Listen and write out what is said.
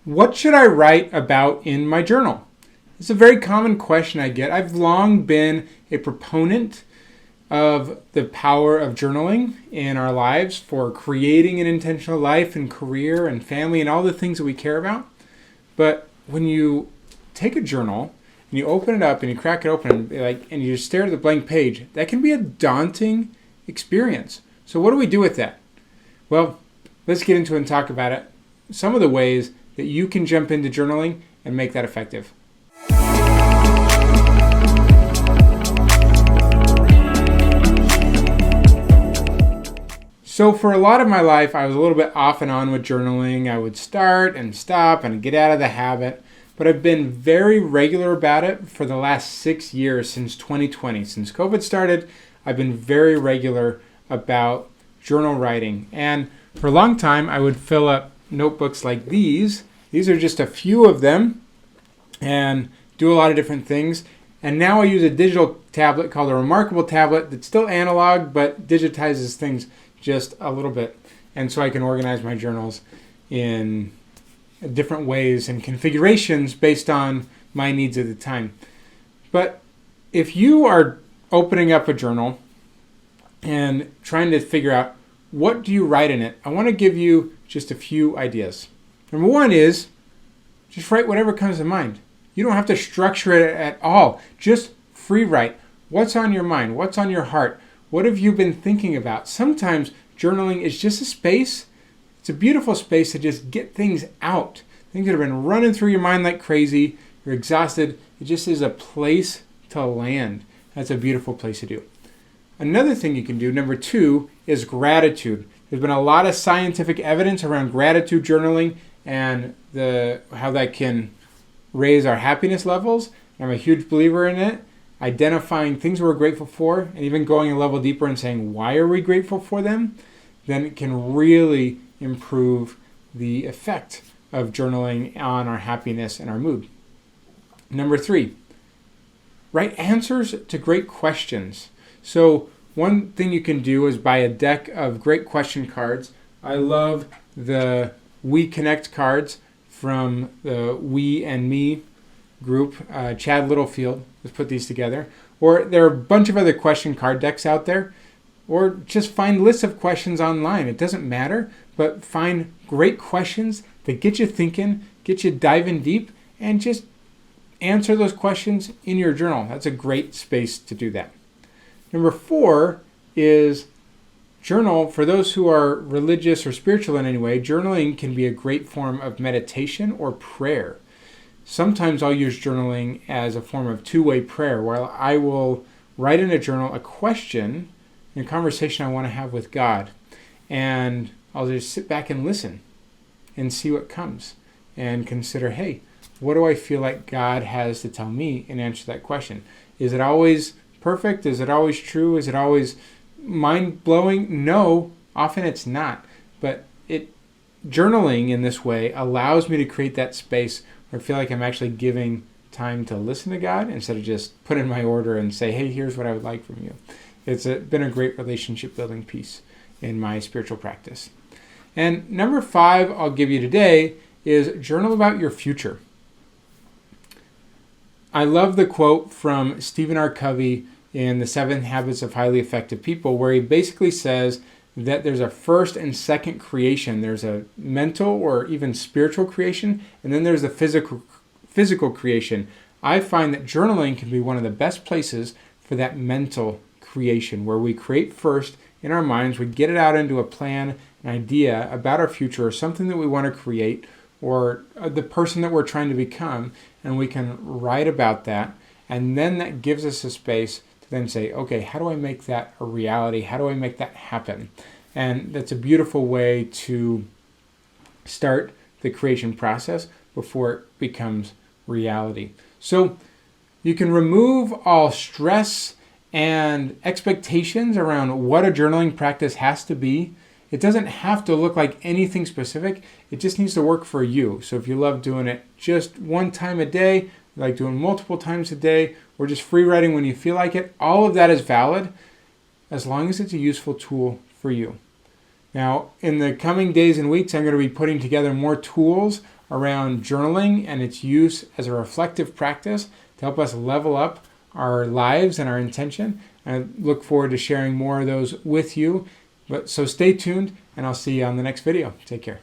What should I write about in my journal? It's a very common question I get. I've long been a proponent of the power of journaling in our lives for creating an intentional life and career and family and all the things that we care about. But when you take a journal and you open it up and you crack it open and you stare at the blank page, that can be a daunting experience. So what do we do with that? Well, let's get into it and talk about it. Some of the ways that you can jump into journaling and make that effective. So for a lot of my life, I was a little bit off and on with journaling. I would start and stop and get out of the habit. But I've been very regular about it for the last 6 years, since 2020. Since COVID started, I've been very regular about journal writing. And for a long time, I would fill up notebooks like these. These are just a few of them and do a lot of different things. And now I use a digital tablet called a Remarkable tablet that's still analog but digitizes things just a little bit. And so I can organize my journals in different ways and configurations based on my needs at the time. But if you are opening up a journal and trying to figure out what do you write in it, I want to give you just a few ideas. Number one is just write whatever comes to mind. You don't have to structure it at all. Just free write. What's on your mind? What's on your heart? What have you been thinking about? Sometimes journaling is just a space. It's a beautiful space to just get things out. Things that have been running through your mind like crazy. You're exhausted. It just is a place to land. That's a beautiful place to do. Another thing you can do, number two, is gratitude. There's been a lot of scientific evidence around gratitude journaling and how that can raise our happiness levels. I'm a huge believer in it. Identifying things we're grateful for and even going a level deeper and saying, why are we grateful for them? Then it can really improve the effect of journaling on our happiness and our mood. Number three, write answers to great questions. So one thing you can do is buy a deck of great question cards. I love the We Connect cards from the We and Me group. Chad Littlefield has put these together. Or there are a bunch of other question card decks out there. Or just find lists of questions online. It doesn't matter, but find great questions that get you thinking, get you diving deep, and just answer those questions in your journal. That's a great space to do that. Number four is journal. For those who are religious or spiritual in any way, journaling can be a great form of meditation or prayer. Sometimes I'll use journaling as a form of two-way prayer, where I will write in a journal a question in a conversation I want to have with God. And I'll just sit back and listen and see what comes and consider, hey, what do I feel like God has to tell me in answer to that question? Is it always perfect? Is it always true? Is it always mind-blowing? No, often it's not. But journaling in this way allows me to create that space where I feel like I'm actually giving time to listen to God instead of just put in my order and say, hey, here's what I would like from you. It's been a great relationship building piece in my spiritual practice. And number five I'll give you today is journal about your future. I love the quote from Stephen R. Covey in The 7 Habits of Highly Effective People, where he basically says that there's a first and second creation. There's a mental or even spiritual creation, and then there's the physical creation. I find that journaling can be one of the best places for that mental creation, where we create first in our minds, we get it out into a plan, an idea about our future, or something that we want to create, or the person that we're trying to become, and we can write about that, and then that gives us a space to then say, okay, how do I make that a reality? How do I make that happen? And that's a beautiful way to start the creation process before it becomes reality. So you can remove all stress and expectations around what a journaling practice has to be. It doesn't have to look like anything specific. It just needs to work for you. So if you love doing it just one time a day, like doing multiple times a day, or just free writing when you feel like it, all of that is valid as long as it's a useful tool for you. Now, in the coming days and weeks, I'm going to be putting together more tools around journaling and its use as a reflective practice to help us level up our lives and our intention. I look forward to sharing more of those with you. So stay tuned, and I'll see you on the next video. Take care.